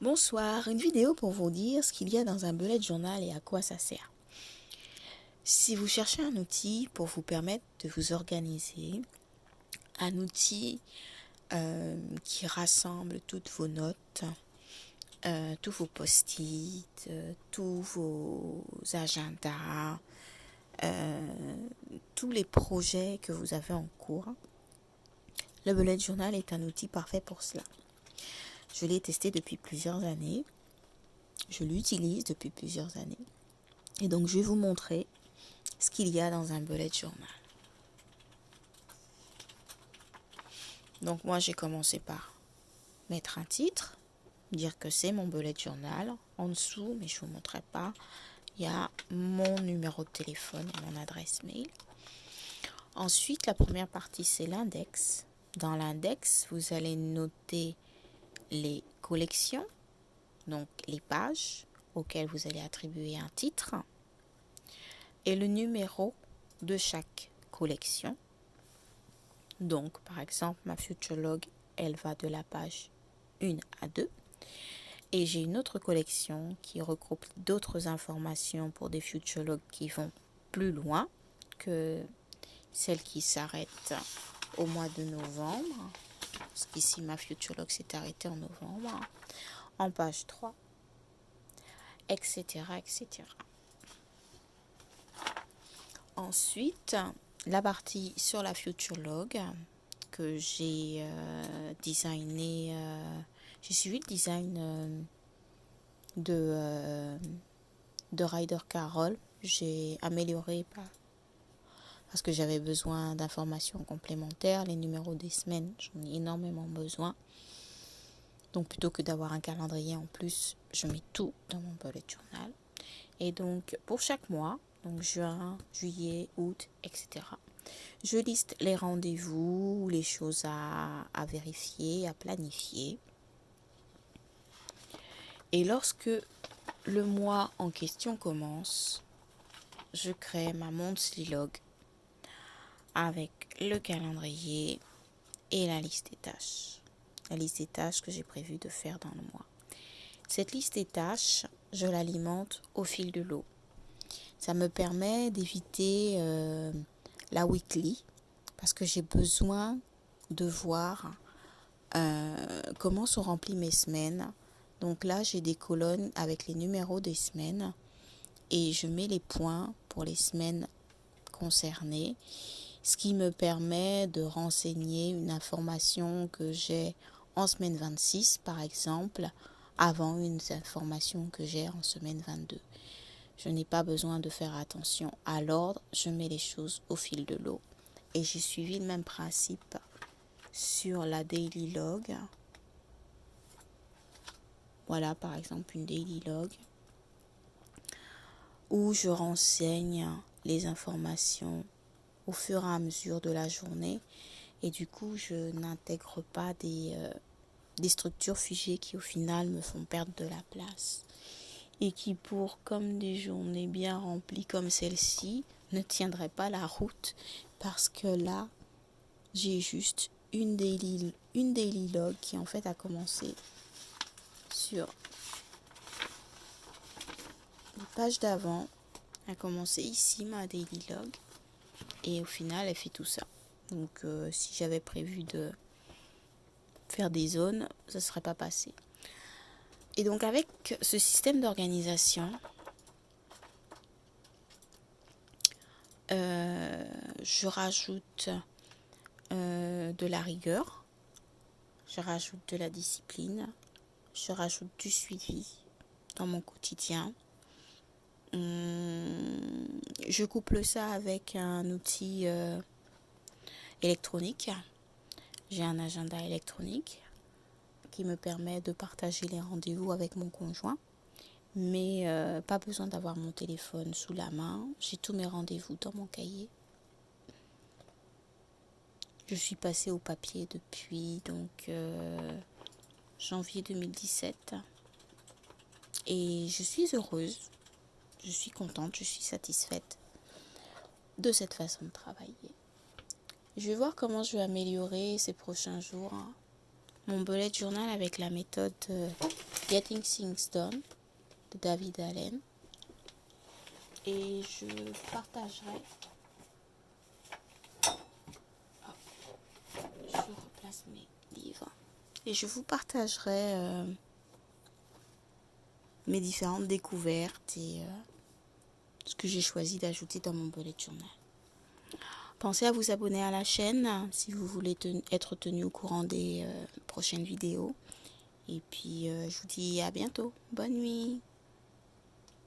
Bonsoir, une vidéo pour vous dire ce qu'il y a dans un bullet journal et à quoi ça sert. Si vous cherchez un outil pour vous permettre de vous organiser, un outil qui rassemble toutes vos notes, tous vos post-it, tous vos agendas, tous les projets que vous avez en cours, le bullet journal est un outil parfait pour cela. Je l'ai testé depuis plusieurs années. Je l'utilise depuis plusieurs années. Et donc, je vais vous montrer ce qu'il y a dans un bullet journal. Donc, moi, j'ai commencé par mettre un titre, dire que c'est mon bullet journal. En dessous, mais je ne vous montrerai pas, il y a mon numéro de téléphone et mon adresse mail. Ensuite, la première partie, c'est l'index. Dans l'index, vous allez noter les collections, donc les pages auxquelles vous allez attribuer un titre et le numéro de chaque collection. Donc, par exemple, ma future log, elle va de la page 1 à 2. Et j'ai une autre collection qui regroupe d'autres informations pour des future logs qui vont plus loin que celle qui s'arrête au mois de novembre. Parce qu'ici, ma future log s'est arrêtée en novembre. En page 3, etc., etc. Ensuite, la partie sur la future log que j'ai designé, j'ai suivi le design de Ryder Carroll. J'ai amélioré parce que j'avais besoin d'informations complémentaires. Les numéros des semaines, j'en ai énormément besoin. Donc plutôt que d'avoir un calendrier en plus, je mets tout dans mon bullet journal. Et donc pour chaque mois, donc juin, juillet, août, etc. Je liste les rendez-vous, les choses à vérifier, à planifier. Et lorsque le mois en question commence, je crée ma monthly log avec le calendrier et la liste des tâches. La liste des tâches que j'ai prévu de faire dans le mois. Cette liste des tâches, je l'alimente au fil de l'eau. Ça me permet d'éviter la weekly parce que j'ai besoin de voir comment sont remplies mes semaines. Donc là, j'ai des colonnes avec les numéros des semaines et je mets les points pour les semaines concernées, ce qui me permet de renseigner une information que j'ai en semaine 26, par exemple, avant une information que j'ai en semaine 22. Je n'ai pas besoin de faire attention à l'ordre, je mets les choses au fil de l'eau. Et j'ai suivi le même principe sur la daily log. Voilà par exemple une daily log où je renseigne les informations au fur et à mesure de la journée. Et du coup, je n'intègre pas des structures figées qui au final me font perdre de la place. Et qui comme des journées bien remplies comme celle-ci, ne tiendraient pas la route. Parce que là, j'ai juste une daily log qui en fait a commencé sur les pages d'avant, a commencé ici ma daily log et au final elle fait tout ça. Donc si j'avais prévu de faire des zones, ça ne serait pas passé. Et donc avec ce système d'organisation, je rajoute de la rigueur, je rajoute de la discipline, je rajoute du suivi dans mon quotidien. Je couple ça avec un outil électronique. J'ai un agenda électronique qui me permet de partager les rendez-vous avec mon conjoint. Mais pas besoin d'avoir mon téléphone sous la main. J'ai tous mes rendez-vous dans mon cahier. Je suis passée au papier depuis janvier 2017. Et je suis heureuse. Je suis contente, je suis satisfaite de cette façon de travailler. Je vais voir comment je vais améliorer ces prochains jours mon bullet journal avec la méthode Getting Things Done de David Allen. Et je partagerai. Je replace mes livres. Et je vous partagerai mes différentes découvertes et ce que j'ai choisi d'ajouter dans mon bullet journal. Pensez à vous abonner à la chaîne si vous voulez être tenu au courant des prochaines vidéos. Et puis, je vous dis à bientôt. Bonne nuit.